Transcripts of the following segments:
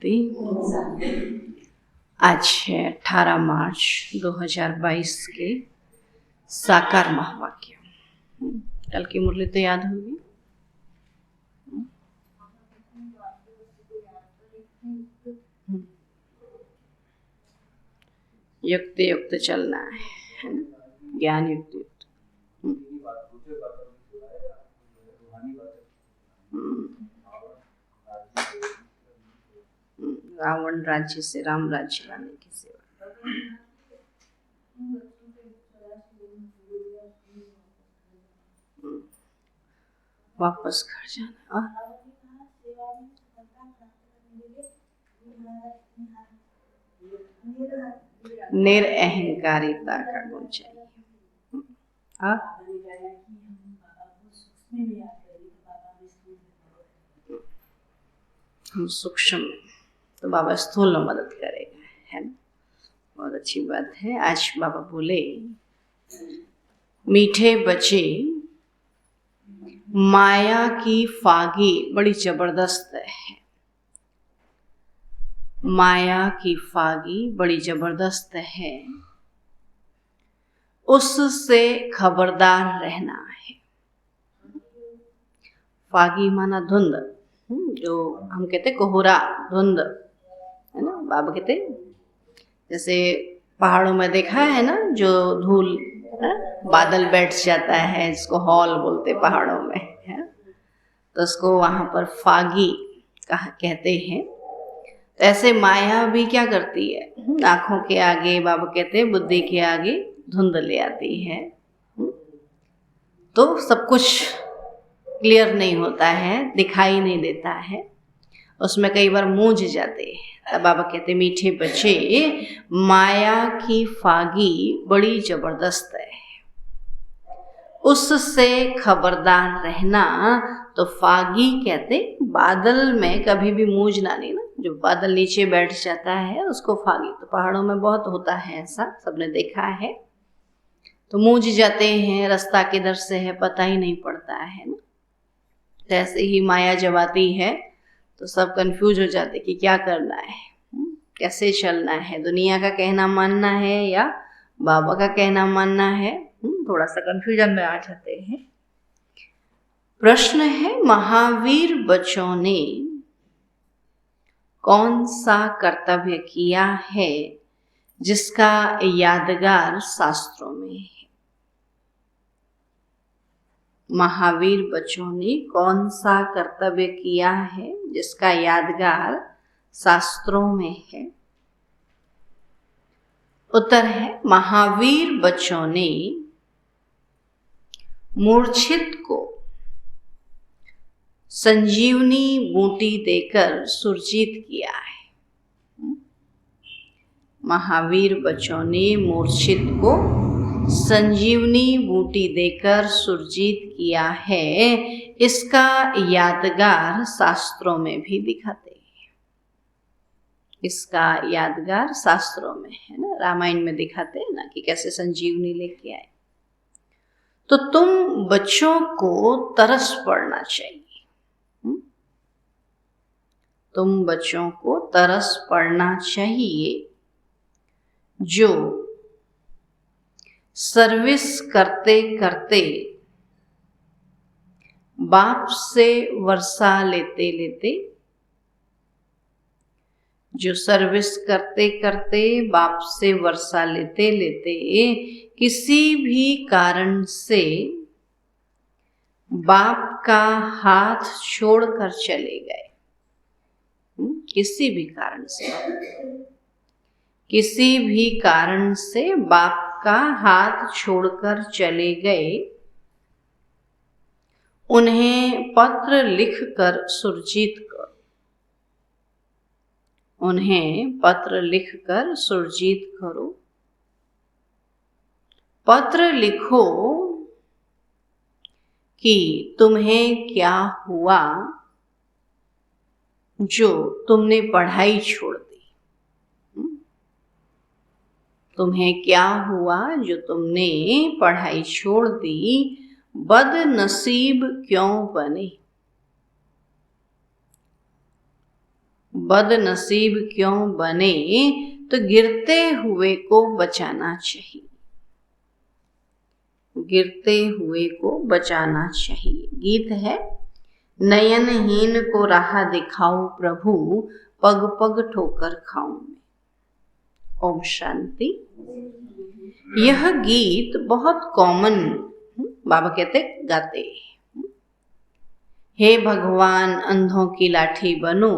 शांति। आज है 18 मार्च 2022 के साकार महावाक्य। कल की मुरली तो याद होगी। युक्त युक्त चलना है ना, ज्ञान युक्त युक्त। रावण राज्य से राम राज्य लाने की सेवा। वापस घर जाना और निरअहंकारिता का गुण चाहिए। हम सूक्ष्म तो बाबा स्थूल में मदद करेगा, है ना। बहुत अच्छी बात है। आज बाबा बोले, मीठे बच्चे, माया की फागी बड़ी जबरदस्त है। माया की फागी बड़ी जबरदस्त है, उससे खबरदार रहना है। फागी माना धुंध, जो हम कहते कोहरा, धुंध, है ना। बाबा कहते जैसे पहाड़ों में देखा है ना, जो धूल बादल बैठ जाता है, इसको हॉल बोलते पहाड़ों में, है। तो उसको वहाँ पर फागी कहते हैं। तो ऐसे माया भी क्या करती है, आँखों के आगे, बाबा कहते हैं बुद्धि के आगे धुंध ले आती है। तो सब कुछ क्लियर नहीं होता है, दिखाई नहीं देता है, उसमें कई बार मूंझ जाते हैं। तब बाबा कहते, मीठे बच्चे, माया की फागी बड़ी जबरदस्त है, उससे खबरदार रहना। तो फागी कहते बादल में कभी भी मूंझना नहीं ना। जो बादल नीचे बैठ जाता है उसको फागी, तो पहाड़ों में बहुत होता है ऐसा, सबने देखा है। तो मूंझ जाते हैं, रास्ता किधर से है पता ही नहीं पड़ता है ना। जैसे ही माया जब आती है तो सब कंफ्यूज हो जाते कि क्या करना है, कैसे चलना है, दुनिया का कहना मानना है या बाबा का कहना मानना है। थोड़ा सा कंफ्यूजन में आ जाते हैं। प्रश्न है, महावीर बच्चों ने कौन सा कर्तव्य किया है जिसका यादगार शास्त्रों में है। महावीर बच्चों ने कौन सा कर्तव्य किया है जिसका यादगार शास्त्रों में है। उत्तर है, महावीर बच्चों ने मूर्छित को संजीवनी बूटी देकर सुरजीत किया है। महावीर बच्चों ने मूर्छित को संजीवनी बूटी देकर सुरजीत किया है। इसका यादगार शास्त्रों में भी दिखाते हैं। इसका यादगार शास्त्रों में है ना, रामायण में दिखाते हैं ना कि कैसे संजीवनी लेके आए। तो तुम बच्चों को तरस पड़ना चाहिए। तुम बच्चों को तरस पड़ना चाहिए जो सर्विस करते करते, बाप से वर्षा लेते लेते, जो सर्विस करते करते, बाप से वर्षा लेते लेते, किसी भी कारण से बाप का हाथ छोड़कर चले गए। किसी भी कारण से, किसी भी कारण से बाप का हाथ छोड़कर चले गए, उन्हें पत्र लिखकर सुरजीत करो। उन्हें पत्र लिखकर सुरजीत करो। पत्र लिखो कि तुम्हें क्या हुआ जो तुमने पढ़ाई छोड़ दी। तुम्हें क्या हुआ जो तुमने पढ़ाई छोड़ दी, बदनसीब क्यों बने। बदनसीब क्यों बने, तो गिरते हुए को बचाना चाहिए, गिरते हुए को बचाना चाहिए। गीत है, नयनहीन को राह दिखाओ प्रभु, पग पग ठोकर खाऊं। ओम शांति। यह गीत बहुत कॉमन बाबा कहते गाते, हे भगवान अंधों की लाठी बनो,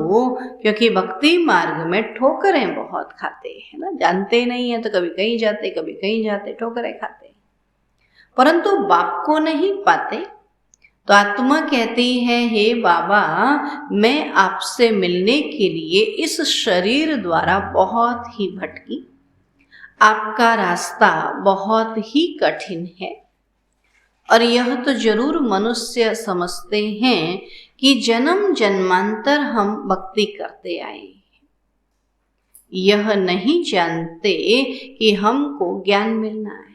क्योंकि भक्ति मार्ग में ठोकरें बहुत खाते हैं ना, जानते नहीं है तो कभी कहीं जाते कभी कहीं जाते, ठोकरें खाते, परंतु बाप को नहीं पाते। तो आत्मा कहती है, हे बाबा मैं आपसे मिलने के लिए इस शरीर द्वारा बहुत ही भटकी, आपका रास्ता बहुत ही कठिन है, और यह तो जरूर मनुष्य समझते हैं कि जन्म जन्मांतर हम भक्ति करते आए हैं, यह नहीं जानते कि हमको ज्ञान मिलना है,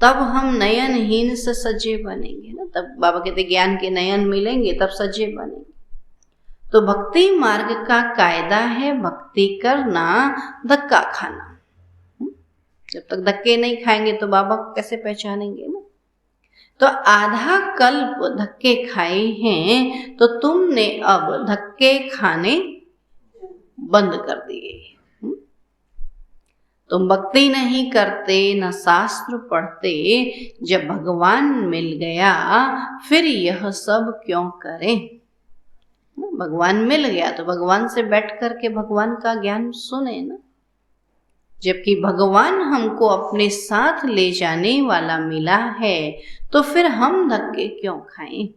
तब हम नयनहीन से सजे बनेंगे ना। तब बाबा कहते ज्ञान के नयन मिलेंगे तब सजे बनेंगे। तो भक्ति मार्ग का कायदा है भक्ति करना, धक्का खाना। जब तक धक्के नहीं खाएंगे तो बाबा को कैसे पहचानेंगे ना। तो आधा कल्प धक्के खाए हैं, तो तुमने अब धक्के खाने बंद कर दिए। तुम भक्ति नहीं करते, न शास्त्र पढ़ते, जब भगवान मिल गया फिर यह सब क्यों करें। भगवान मिल गया तो भगवान से बैठ करके भगवान का ज्ञान सुने ना। जबकि भगवान हमको अपने साथ ले जाने वाला मिला है, तो फिर हम धक्के क्यों खाएं।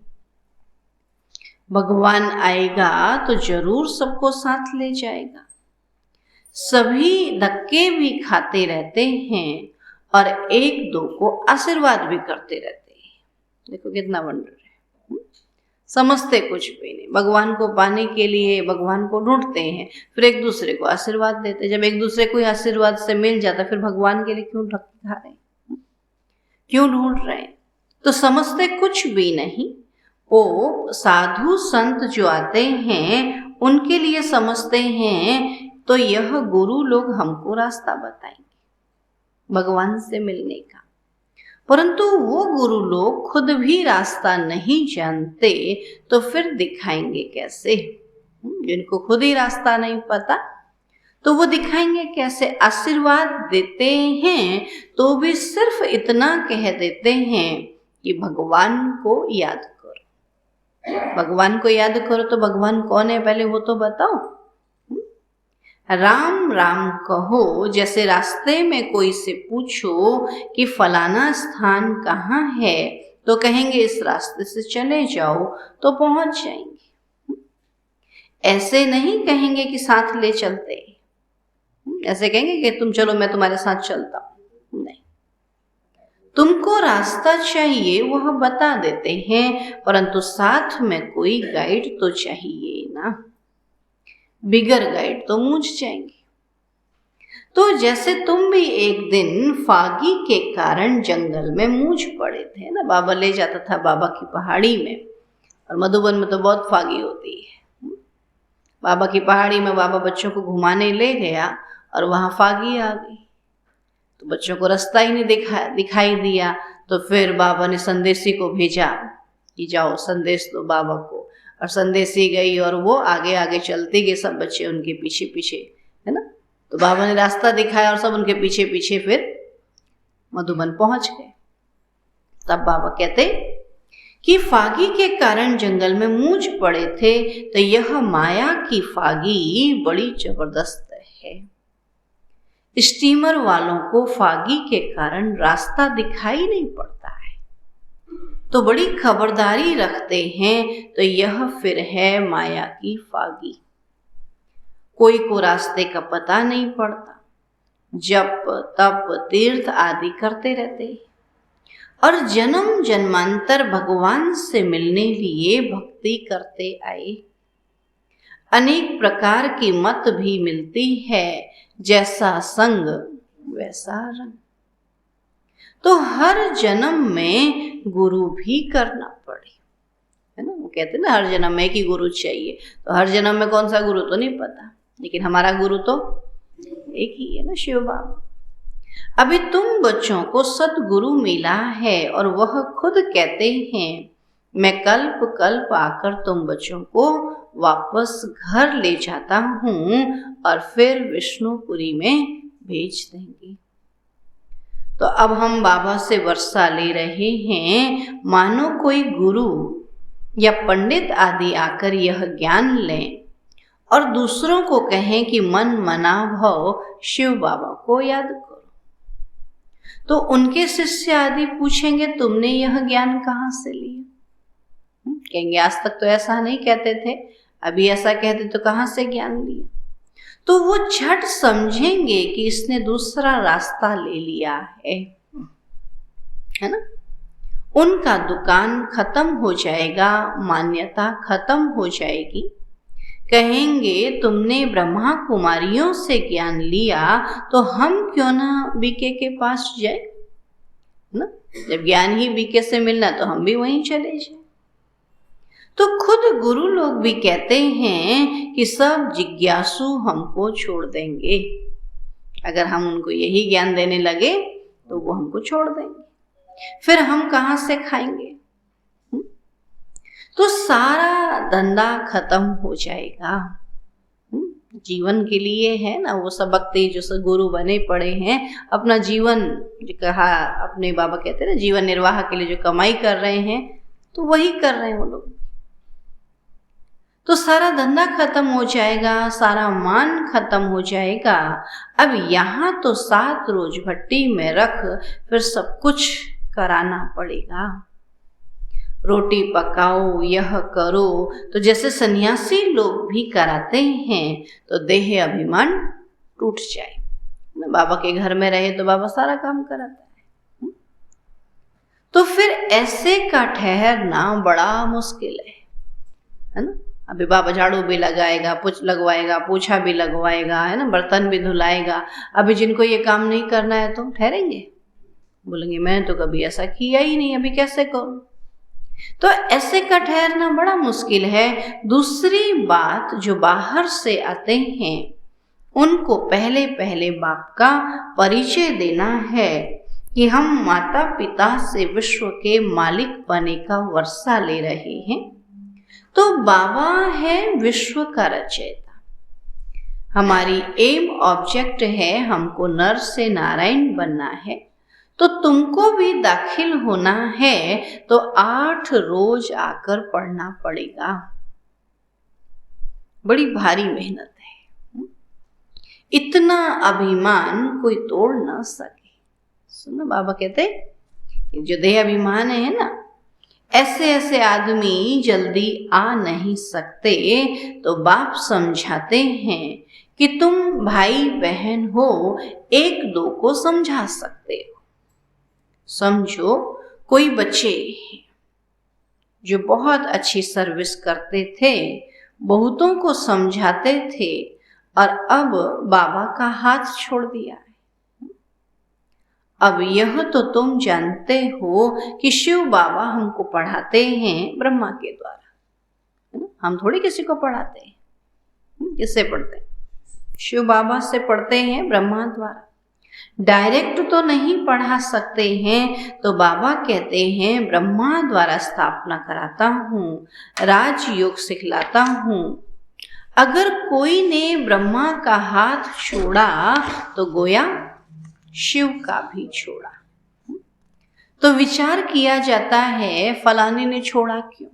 भगवान आएगा तो जरूर सबको साथ ले जाएगा। सभी धक्के भी खाते रहते हैं और एक दो को आशीर्वाद भी करते रहते हैं। देखो कितना वंडर है। समझते कुछ भी नहीं, भगवान को पाने के लिए भगवान को ढूंढते हैं, फिर एक दूसरे को आशीर्वाद देते। जब एक दूसरे को आशीर्वाद से मिल जाता, फिर भगवान के लिए क्यों धक्के खा रहे हैं, क्यों ढूंढ रहे हैं। तो समझते कुछ भी नहीं। वो साधु संत जो आते हैं उनके लिए समझते हैं, तो यह गुरु लोग हमको रास्ता बताएंगे भगवान से मिलने का। परंतु वो गुरु लोग खुद भी रास्ता नहीं जानते, तो फिर दिखाएंगे कैसे। जिनको खुद ही रास्ता नहीं पता तो वो दिखाएंगे कैसे। आशीर्वाद देते हैं तो भी सिर्फ इतना कह देते हैं कि भगवान को याद करो। भगवान को याद करो तो भगवान कौन है पहले वो तो बताओ। राम राम कहो, जैसे रास्ते में कोई से पूछो कि फलाना स्थान कहाँ है, तो कहेंगे इस रास्ते से चले जाओ तो पहुंच जाएंगे। ऐसे नहीं कहेंगे कि साथ ले चलते, ऐसे कहेंगे कि तुम चलो मैं तुम्हारे साथ चलता हूं। नहीं, तुमको रास्ता चाहिए वह बता देते हैं, परंतु साथ में कोई गाइड तो चाहिए ना। बिगर गाइड तो मूझ जाएंगे। तो जैसे तुम भी एक दिन फागी के कारण जंगल में मूझ पड़े थे ना। बाबा ले जाता था बाबा की पहाड़ी में, और मधुबन में तो बहुत फागी होती है। बाबा की पहाड़ी में बाबा बच्चों को घुमाने ले गया और वहां फागी आ गई, तो बच्चों को रास्ता ही नहीं दिखाई दिया। तो फिर बाबा ने संदेशी को भेजा कि जाओ संदेश दो बाबा को, और संदेशी गई और वो आगे आगे चलते गए, सब बच्चे उनके पीछे पीछे, है ना। तो बाबा ने रास्ता दिखाया और सब उनके पीछे पीछे फिर मधुबन पहुंच गए। तब बाबा कहते कि फागी के कारण जंगल में मूझ पड़े थे, तो यह माया की फागी बड़ी जबरदस्त है। स्टीमर वालों को फागी के कारण रास्ता दिखाई नहीं पड़ता है, तो बड़ी खबरदारी रखते हैं। तो यह फिर है माया की फागी। कोई को रास्ते का पता नहीं पड़ता, जप तप तीर्थ आदि करते रहते हैं, और जन्म जन्मांतर भगवान से मिलने लिए भक्ति करते आए। अनेक प्रकार की मत भी मिलती है, जैसा संग वैसा रंग। तो हर जन्म में गुरु भी करना पड़े। है ना। वो कहते हैं ना हर जन्म में एक ही गुरु चाहिए, तो हर जन्म में कौन सा गुरु तो नहीं पता, लेकिन हमारा गुरु तो एक ही है ना, शिव बाबा। अभी तुम बच्चों को सदगुरु मिला है और वह खुद कहते हैं मैं कल्प कल्प आकर तुम बच्चों को वापस घर ले जाता हूँ और फिर विष्णुपुरी में भेज देंगे। तो अब हम बाबा से वर्षा ले रहे हैं, मानो कोई गुरु या पंडित आदि आकर यह ज्ञान लें और दूसरों को कहें कि मन मना भव शिव बाबा को याद करो। तो उनके शिष्य आदि पूछेंगे तुमने यह ज्ञान कहाँ से लिया? कहेंगे आज तक तो ऐसा नहीं कहते थे, अभी ऐसा कहते तो कहाँ से ज्ञान लिया? तो वो झट समझेंगे कि इसने दूसरा रास्ता ले लिया है ना। उनका दुकान खत्म हो जाएगा, मान्यता खत्म हो जाएगी। कहेंगे तुमने ब्रह्मा कुमारियों से ज्ञान लिया तो हम क्यों ना बीके के पास जाए ना। जब ज्ञान ही बीके से मिलना तो हम भी वहीं चले जाए। तो खुद गुरु लोग भी कहते हैं कि सब जिज्ञासु हमको छोड़ देंगे। अगर हम उनको यही ज्ञान देने लगे तो वो हमको छोड़ देंगे, फिर हम कहाँ से खाएंगे? तो सारा धंधा खत्म हो जाएगा। जीवन के लिए है ना, वो सब भक्ति जो सब गुरु बने पड़े हैं, अपना जीवन जो कहा अपने बाबा कहते हैं ना, जीवन निर्वाह के लिए जो कमाई कर रहे हैं तो वही कर रहे हैं वो लोग। तो सारा धंधा खत्म हो जाएगा, सारा मान खत्म हो जाएगा। अब यहाँ तो 7 रोज भट्टी में रख फिर सब कुछ कराना पड़ेगा। रोटी पकाओ, यह करो, तो जैसे सन्यासी लोग भी कराते हैं, तो देह अभिमान टूट जाए। बाबा के घर में रहे तो बाबा सारा काम कराता है, तो फिर ऐसे का ठहरना बड़ा मुश्किल है ना। अभी बाबा झाड़ू भी लगाएगा, लगवाएगा, पोछा भी लगवाएगा, है ना, बर्तन भी धुलाएगा। अभी जिनको ये काम नहीं करना है तो ठहरेंगे, बोलेंगे मैंने तो कभी ऐसा किया ही नहीं, अभी कैसे करूं? तो ऐसे का ठहरना बड़ा मुश्किल है। दूसरी बात, जो बाहर से आते हैं उनको पहले पहले बाप का परिचय देना है कि हम माता पिता से विश्व के मालिक बने का वर्षा ले रहे हैं। तो बाबा है विश्व का रचयिता, हमारी एम ऑब्जेक्ट है हमको नर से नारायण बनना है। तो तुमको भी दाखिल होना है तो 8 रोज आकर पढ़ना पड़ेगा। बड़ी भारी मेहनत है, इतना अभिमान कोई तोड़ ना सके। सुनो बाबा कहते जो देह अभिमान है ना, ऐसे ऐसे आदमी जल्दी आ नहीं सकते। तो बाप समझाते हैं कि तुम भाई बहन हो, एक दो को समझा सकते हो। समझो कोई बच्चे जो बहुत अच्छी सर्विस करते थे, बहुतों को समझाते थे, और अब बाबा का हाथ छोड़ दिया है। अब यह तो तुम जानते हो कि शिव बाबा हमको पढ़ाते हैं ब्रह्मा के द्वारा, हम थोड़ी किसी को पढ़ाते हैं। किससे पढ़ते हैं? शिव बाबा से पढ़ते हैं, ब्रह्मा द्वारा। डायरेक्ट तो नहीं पढ़ा सकते हैं, तो बाबा कहते हैं ब्रह्मा द्वारा स्थापना कराता हूँ, राजयोग सिखलाता हूँ। अगर कोई ने ब्रह्मा का हाथ छोड़ा तो गोया शिव का भी छोड़ा। तो विचार किया जाता है फलाने ने छोड़ा क्यों?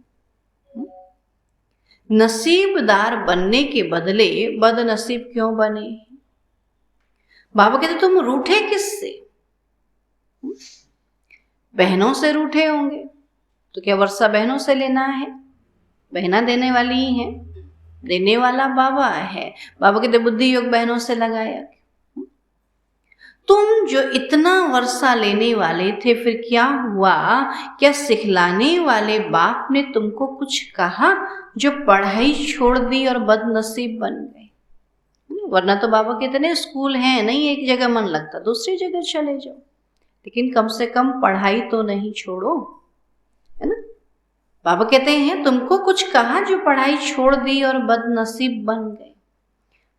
नसीबदार बनने के बदले बदनसीब क्यों बने? बाबा कहते तुम रूठे किससे? बहनों से रूठे होंगे, तो क्या वर्षा बहनों से लेना है? बहना देने वाली ही है, देने वाला बाबा है। बाबा कहते बुद्धि योग बहनों से लगाया। तुम जो इतना वर्षा लेने वाले थे, फिर क्या हुआ? क्या सिखलाने वाले बाप ने तुमको कुछ कहा जो पढ़ाई छोड़ दी और बदनसीब बन गए? वरना तो बाबा के इतने स्कूल हैं, नहीं एक जगह मन लगता दूसरी जगह चले जाओ, लेकिन कम से कम पढ़ाई तो नहीं छोड़ो, है ना। बाबा कहते हैं तुमको कुछ कहा जो पढ़ाई छोड़ दी और बदनसीब बन गए।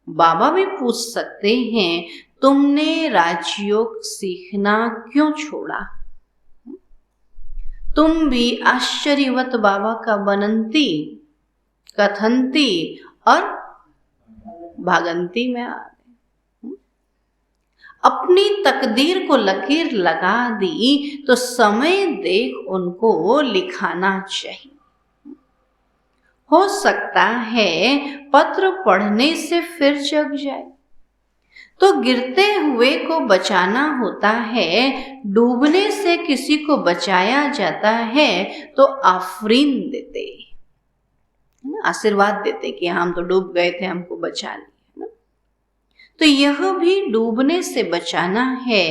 बाबा भी पूछ सकते हैं तुमने राजयोग सीखना क्यों छोड़ा। तुम भी आश्चर्यवत बाबा का बनंती कथनती और भागंती में आ गए। अपनी तकदीर को लकीर लगा दी तो समय देख उनको लिखाना चाहिए। हो सकता है पत्र पढ़ने से फिर जग जाए। तो गिरते हुए को बचाना होता है, डूबने से किसी को बचाया जाता है तो आफरीन देते, आशीर्वाद देते कि हम तो डूब गए थे, हमको बचा लिया। तो यह भी डूबने से बचाना है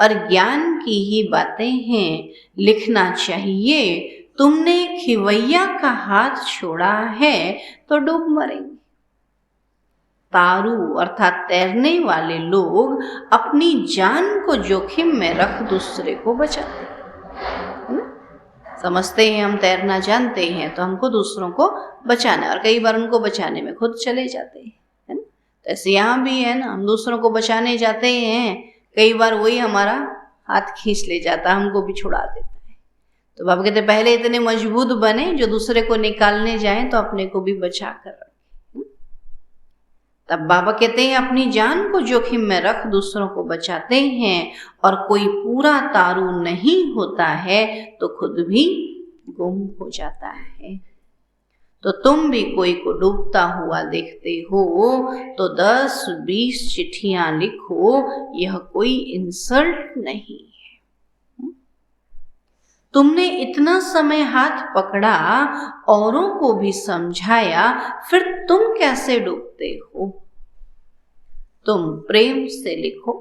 और ज्ञान की ही बातें हैं। लिखना चाहिए तुमने खिवैया का हाथ छोड़ा है तो डूब मरेंगे। तारू अर्थात तैरने वाले लोग अपनी जान को जोखिम में रख दूसरे को बचाते हैं ना। समझते हैं हम तैरना जानते हैं तो हमको दूसरों को बचाना, और कई बार उनको बचाने में खुद चले जाते हैं, है ना। तो ऐसे यहाँ भी है ना, हम दूसरों को बचाने जाते हैं, कई बार वही हमारा हाथ खींच ले जाता, हमको भी छुड़ा देता है। तो बाबा कहते पहले इतने मजबूत बने जो दूसरे को निकालने जाएं तो अपने को भी बचा कर रखें। तब बाबा कहते हैं अपनी जान को जोखिम में रख दूसरों को बचाते हैं, और कोई पूरा तारू नहीं होता है तो खुद भी गुम हो जाता है। तो तुम भी कोई को डूबता हुआ देखते हो तो 10-20 चिट्ठियां लिखो, यह कोई इंसल्ट नहीं है। तुमने इतना समय हाथ पकड़ा, औरों को भी समझाया, फिर तुम कैसे डूबते हो। तुम प्रेम से लिखो,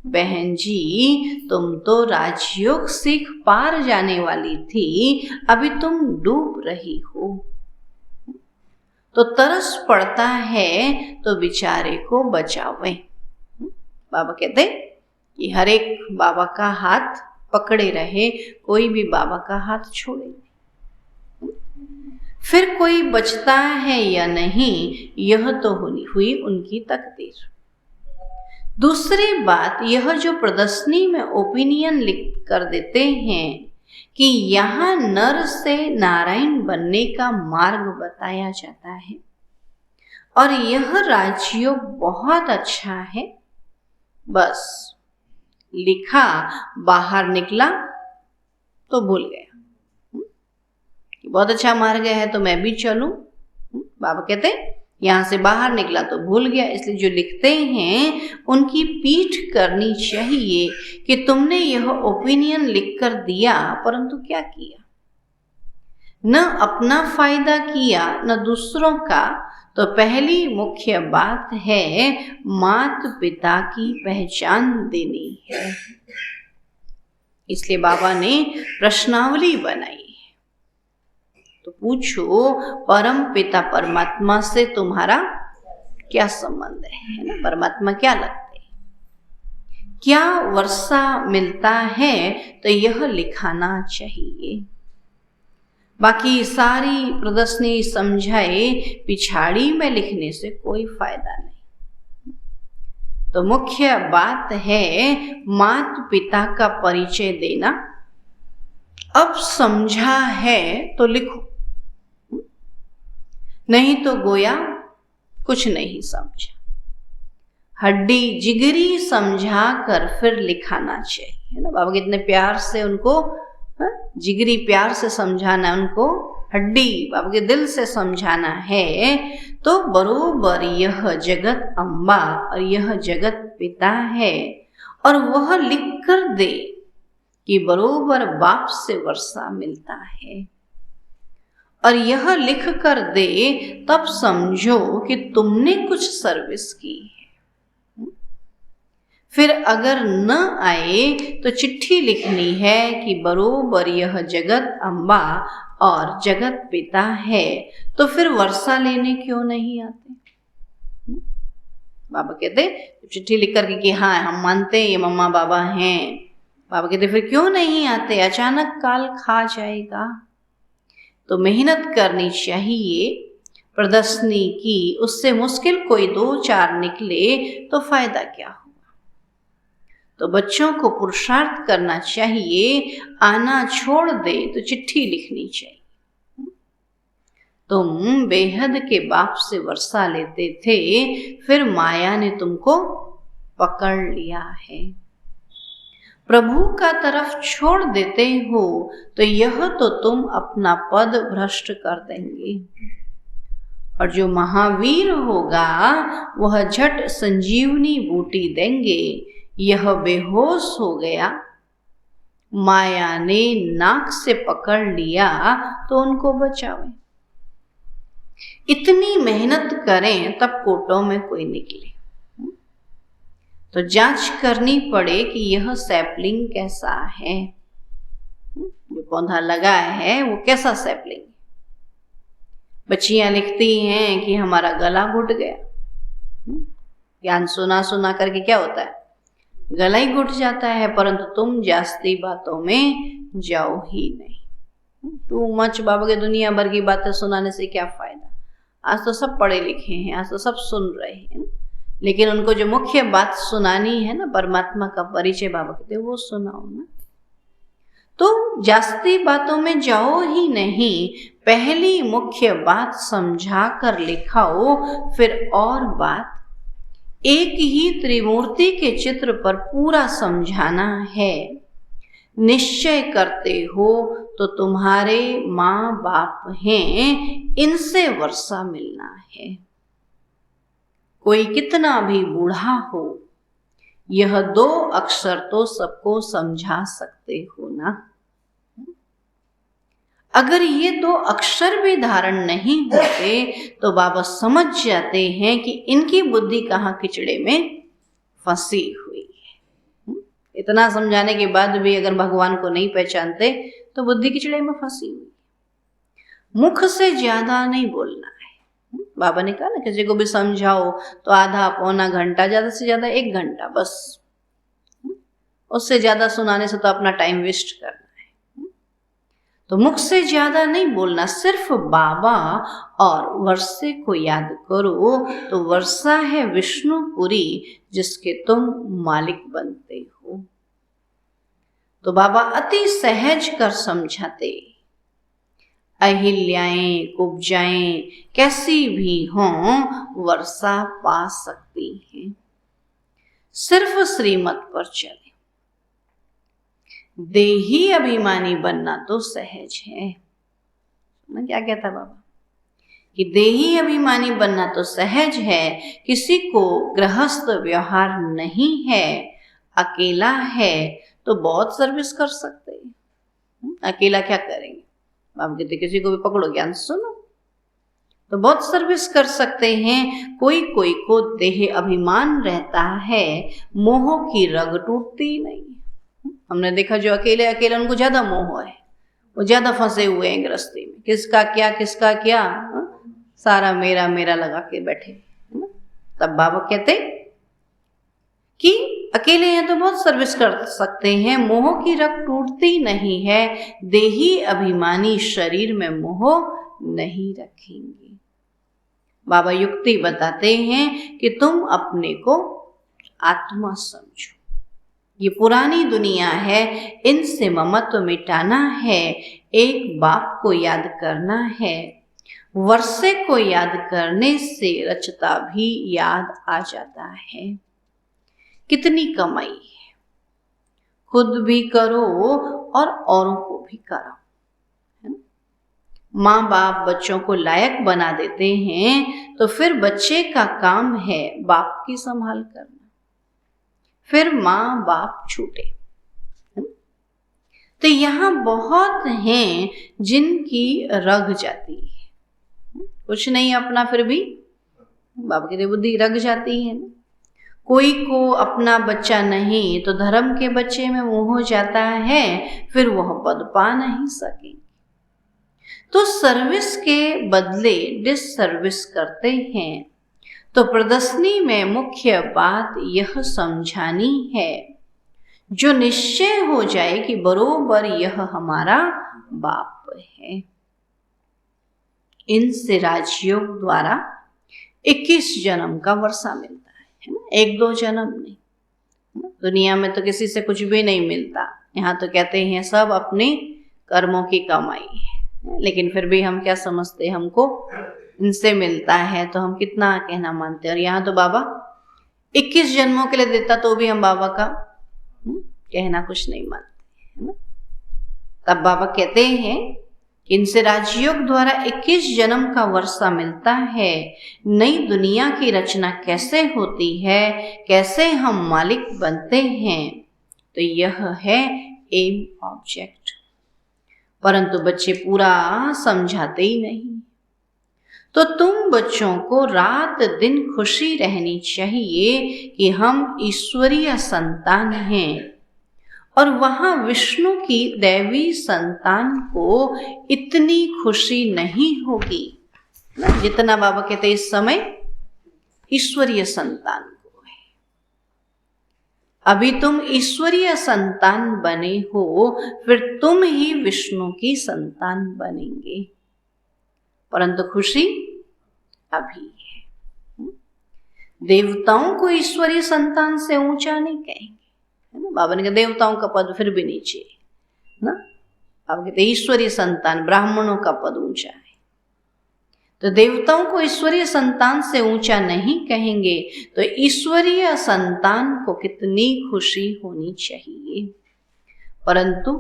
बहन जी तुम तो राजयोग सीख पार जाने वाली थी, अभी तुम डूब रही हो। तो तरस पड़ता है तो बेचारे को बचावे। बाबा कहते कि हर एक बाबा का हाथ पकड़े रहे, कोई भी बाबा का हाथ छोड़े नहीं। फिर कोई बचता है या नहीं, यह तो हुई उनकी तकदीर। दूसरी बात, यह जो प्रदर्शनी में ओपिनियन लिख कर देते हैं कि यहाँ नर से नारायण बनने का मार्ग बताया जाता है और यह राजयोग बहुत अच्छा है, बस लिखा, बाहर निकला तो भूल गया। बहुत अच्छा मार्ग है तो मैं भी चलूं। बाबा कहते यहाँ से बाहर निकला तो भूल गया। इसलिए जो लिखते हैं उनकी पीठ करनी चाहिए कि तुमने यह ओपिनियन लिखकर दिया, परंतु क्या किया, न अपना फायदा किया न दूसरों का। तो पहली मुख्य बात है माता पिता की पहचान देनी है। इसलिए बाबा ने प्रश्नावली बनाई। तो पूछो परम पिता परमात्मा से तुम्हारा क्या संबंध है ना। परमात्मा क्या लगते हैं, क्या वर्षा मिलता है, तो यह लिखाना चाहिए। बाकी सारी प्रदर्शनी समझाए पिछाड़ी में लिखने से कोई फायदा नहीं। तो मुख्य बात है माता पिता का परिचय देना। अब समझा है तो लिखो, नहीं तो गोया कुछ नहीं समझा। हड्डी जिगरी समझा कर फिर लिखाना चाहिए ना। बाबा कितने प्यार से उनको जिगरी प्यार से समझाना, उनको हड्डी बाबा के दिल से समझाना है। तो बरोबर यह जगत अम्बा और यह जगत पिता है, और वह लिख कर दे कि बरोबर बाप से वर्षा मिलता है, और यह लिख कर दे तब समझो कि तुमने कुछ सर्विस की है। फिर अगर न आए तो चिट्ठी लिखनी है कि बरोबर यह जगत अम्बा और जगत पिता है, तो फिर वर्षा लेने क्यों नहीं आते। बाबा कहते चिट्ठी लिख करके कि हाँ हम मानते हैं ये मम्मा बाबा हैं। बाबा कहते फिर क्यों नहीं आते, अचानक काल खा जाएगा। तो मेहनत करनी चाहिए प्रदर्शनी की, उससे मुश्किल कोई 2-4 निकले तो फायदा क्या हुआ। तो बच्चों को पुरुषार्थ करना चाहिए, आना छोड़ दे तो चिट्ठी लिखनी चाहिए। तुम बेहद के बाप से वर्षा लेते थे, फिर माया ने तुमको पकड़ लिया है। प्रभु का तरफ छोड़ देते हो तो यह तो तुम अपना पद भ्रष्ट कर देंगे, और जो महावीर होगा वह झट संजीवनी बूटी देंगे। यह बेहोश हो गया, माया ने नाक से पकड़ लिया तो उनको बचावे। इतनी मेहनत करें तब कोटों में कोई निकले, तो जांच करनी पड़े कि यह सैपलिंग कैसा है, जो पौधा लगा है वो कैसा सैपलिंग। बच्चियां लिखती हैं कि हमारा गला घुट गया। ज्ञान सुना सुना करके क्या होता है, गला ही घुट जाता है, परंतु तुम जास्ती बातों में जाओ ही नहीं। तू मच बाबा के दुनिया भर की बातें सुनाने से क्या फायदा। आज तो सब पढ़े लिखे हैं, आज तो सब सुन रहे हैं, लेकिन उनको जो मुख्य बात सुनानी है ना, परमात्मा का परिचय बाबा कहते हैं, वो सुनाओ ना। तो जास्ती बातों में जाओ ही नहीं, पहली मुख्य बात समझा कर लिखाओ, फिर और बात। एक ही त्रिमूर्ति के चित्र पर पूरा समझाना है। निश्चय करते हो तो तुम्हारे माँ बाप हैं, इनसे वर्षा मिलना है। कोई कितना भी बूढ़ा हो, यह 2 अक्षर तो सबको समझा सकते हो ना। अगर ये 2 अक्षर भी धारण नहीं होते तो बाबा समझ जाते हैं कि इनकी बुद्धि कहाँ किचड़े में फंसी हुई है। इतना समझाने के बाद भी अगर भगवान को नहीं पहचानते तो बुद्धि किचड़े में फंसी हुई। मुख से ज्यादा नहीं बोलना है। बाबा ने कहा ना, किसी को भी समझाओ तो आधा पौना घंटा, ज्यादा से ज्यादा 1 घंटा बस। उससे ज्यादा सुनाने से तो अपना टाइम वेस्ट करना। तो मुख से ज्यादा नहीं बोलना, सिर्फ बाबा और वर्षे को याद करो। तो वर्षा है विष्णुपुरी जिसके तुम मालिक बनते हो। तो बाबा अति सहज कर समझाते। अहिल्याएं कुब्जाएं कैसी भी हों, वर्षा पा सकती हैं, सिर्फ श्रीमत पर चले। देही अभिमानी बनना तो सहज है। मैं क्या कहता बाबा कि देही अभिमानी बनना तो सहज है। किसी को गृहस्थ व्यवहार नहीं है, अकेला है तो बहुत सर्विस कर सकते हैं। अकेला क्या करेंगे, बाबा कहते किसी को भी पकड़ो, ज्ञान सुनो, तो बहुत सर्विस कर सकते हैं। कोई कोई को देह अभिमान रहता है, मोह की रग टूटती नहीं। हमने देखा जो अकेले अकेले उनको ज्यादा मोह है, वो ज्यादा फंसे हुए हैं गृहस्थी में, किसका क्या सारा मेरा मेरा लगा के बैठे। तब बाबा कहते कि अकेले हैं तो बहुत सर्विस कर सकते हैं, मोह की रग टूटती नहीं है। देही अभिमानी शरीर में मोह नहीं रखेंगे। बाबा युक्ति बताते हैं कि तुम अपने को आत्मा समझो, ये पुरानी दुनिया है, इनसे ममत्व मिटाना है। एक बाप को याद करना है, वर्षे को याद करने से रचता भी याद आ जाता है। कितनी कमाई है, खुद भी करो और औरों को भी करो। माँ बाप बच्चों को लायक बना देते हैं तो फिर बच्चे का काम है बाप की संभाल करना, फिर माँ बाप छूटे। तो यहाँ बहुत हैं जिनकी रग जाती है, कुछ नहीं अपना फिर भी बाबा की बुद्धि रग जाती है ना। कोई को अपना बच्चा नहीं तो धर्म के बच्चे में मोह हो जाता है, फिर वह पद पा नहीं सके। तो सर्विस के बदले डिसर्विस करते हैं। तो प्रदर्शनी में मुख्य बात यह समझानी है, जो निश्चय हो जाए कि बरोबर यह हमारा बाप है। इनसे राजयोग द्वारा 21 जन्म का वर्षा मिलता है ना, 1-2 जन्म नहीं। दुनिया में तो किसी से कुछ भी नहीं मिलता, यहाँ तो कहते हैं सब अपने कर्मों की कमाई है, लेकिन फिर भी हम क्या समझते हैं हमको इनसे मिलता है, तो हम कितना कहना मानते हैं। और यहाँ तो बाबा 21 जन्मों के लिए देता तो भी हम बाबा का कहना कुछ नहीं मानते, है ना। तब बाबा कहते हैं इनसे राजयोग द्वारा 21 जन्म का वर्षा मिलता है। नई दुनिया की रचना कैसे होती है, कैसे हम मालिक बनते हैं, तो यह है एम ऑब्जेक्ट। परंतु बच्चे पूरा समझाते ही नहीं। तो तुम बच्चों को रात दिन खुशी रहनी चाहिए कि हम ईश्वरीय संतान हैं, और वहां विष्णु की दैवी संतान को इतनी खुशी नहीं होगी जितना बाबा कहते इस समय ईश्वरीय संतान को है। अभी तुम ईश्वरीय संतान बने हो, फिर तुम ही विष्णु की संतान बनेंगे, परंतु खुशी अभी है। देवताओं को ईश्वरीय संतान से ऊंचा नहीं कहेंगे, बाबा ने कहा देवताओं का पद फिर भी नीचे ना, आप कहते ईश्वरीय संतान, ब्राह्मणों का पद ऊंचा है, तो देवताओं को ईश्वरीय संतान से ऊंचा नहीं कहेंगे, तो ईश्वरीय संतान को कितनी खुशी होनी चाहिए। परंतु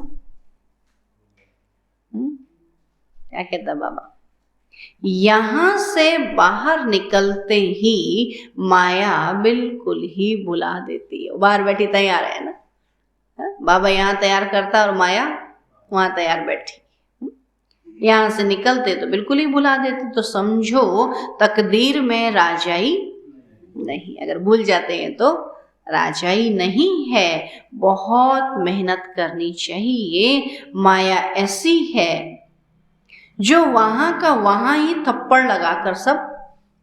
क्या कहता बाबा, यहां से बाहर निकलते ही माया बिल्कुल ही बुला देती है। बाहर बैठी तैयार है ना, बाबा यहाँ तैयार करता और माया वहां तैयार बैठी। यहां से निकलते तो बिल्कुल ही भुला देते, तो समझो तकदीर में राजाई नहीं। अगर भूल जाते हैं तो राजाई नहीं है, बहुत मेहनत करनी चाहिए। माया ऐसी है जो वहां का वहां ही थप्पड़ लगाकर सब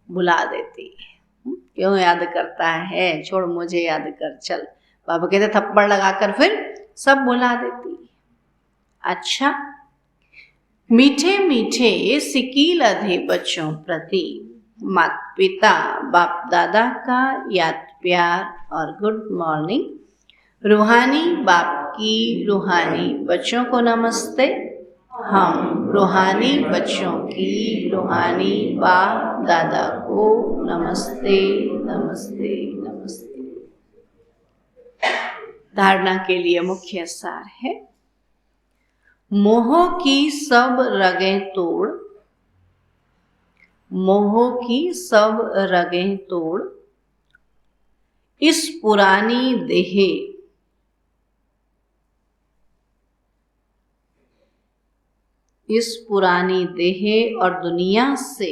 भुला देती है। क्यों याद करता है, छोड़ मुझे याद कर चल, बाबा कहते थप्पड़ लगाकर फिर सब भुला देती है। अच्छा, मीठे मीठे सिकील अधे बच्चों प्रति माता पिता बाप दादा का याद प्यार और गुड मॉर्निंग। रूहानी बाप की रूहानी बच्चों को नमस्ते। हम रूहानी बच्चों की रूहानी बाप दादा को नमस्ते नमस्ते नमस्ते। धारणा के लिए मुख्य सार है, मोह की सब रगें तोड़, मोह की सब रगें तोड़, इस पुरानी देह इस पुरानी देह और दुनिया से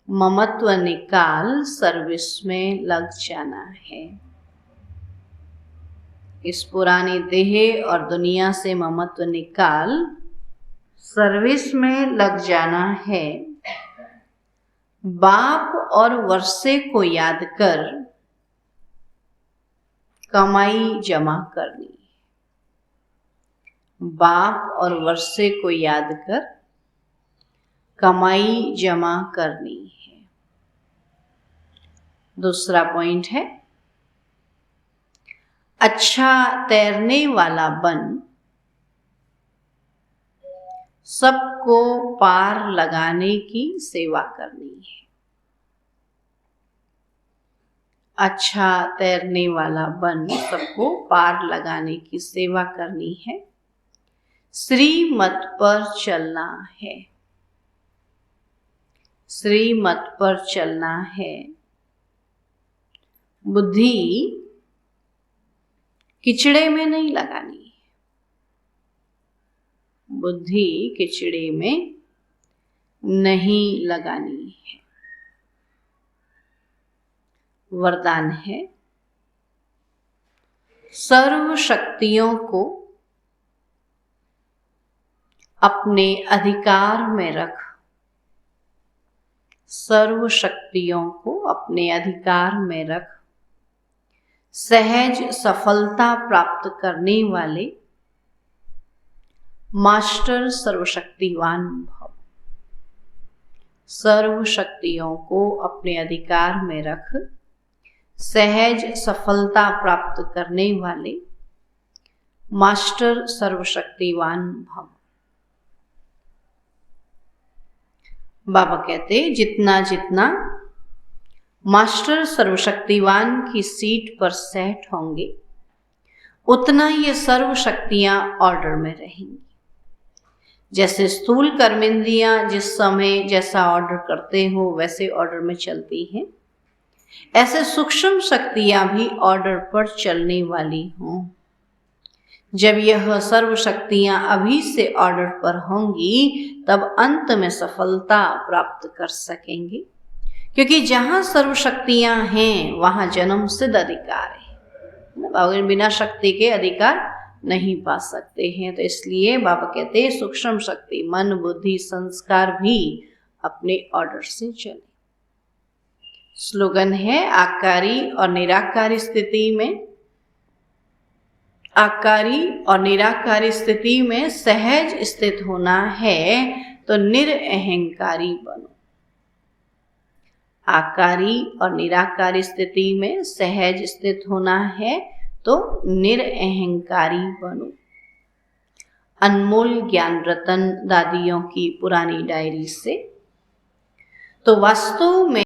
ममत्व निकाल सर्विस में लग जाना है। इस पुरानी देह और दुनिया से ममत्व निकाल सर्विस में लग जाना है। बाप और वर्षे को याद कर कमाई जमा करनी। बाप और वर्षे को याद कर कमाई जमा करनी है। दूसरा पॉइंट है, अच्छा तैरने वाला बन, सबको पार लगाने की सेवा करनी है। अच्छा तैरने वाला बन, सबको पार लगाने की सेवा करनी है। श्रीमत पर चलना है, श्रीमत पर चलना है। बुद्धि किचड़े में नहीं लगानी, बुद्धि किचड़े में नहीं लगानी है। वरदान है, सर्व शक्तियों को अपने अधिकार में रख, सर्व शक्तियों को अपने अधिकार में रख। सहज सफलता प्राप्त करने वाले मास्टर सर्वशक्तिवान भव। सर्व शक्तियों को अपने अधिकार में रख सहज सफलता प्राप्त करने वाले मास्टर सर्वशक्तिवान भव। बाबा कहते जितना जितना मास्टर सर्वशक्तिवान की सीट पर सेट होंगे उतना ये सर्व शक्तियां ऑर्डर में रहेंगी। जैसे स्थूल कर्मेंद्रियां जिस समय जैसा ऑर्डर करते हो वैसे ऑर्डर में चलती हैं, ऐसे सूक्ष्म शक्तियां भी ऑर्डर पर चलने वाली हों। जब यह सर्व शक्तियां अभी से ऑर्डर पर होंगी तब अंत में सफलता प्राप्त कर सकेंगे, क्योंकि जहां सर्व शक्तियां हैं वहां जन्म सिद्ध अधिकार है। अगर बिना शक्ति के अधिकार नहीं पा सकते हैं, तो इसलिए बाबा कहते हैं सूक्ष्म शक्ति मन बुद्धि संस्कार भी अपने ऑर्डर से चले। स्लोगन है आकारी और निराकारी स्थिति में, आकारी और निराकारी स्थिति में सहज स्थित होना है तो निरअहंकारी बनो। आकारी और निराकारी स्थिति में सहज स्थित होना है तो निरअहंकारी बनो। अनमोल ज्ञान रतन दादियों की पुरानी डायरी से। तो वास्तव में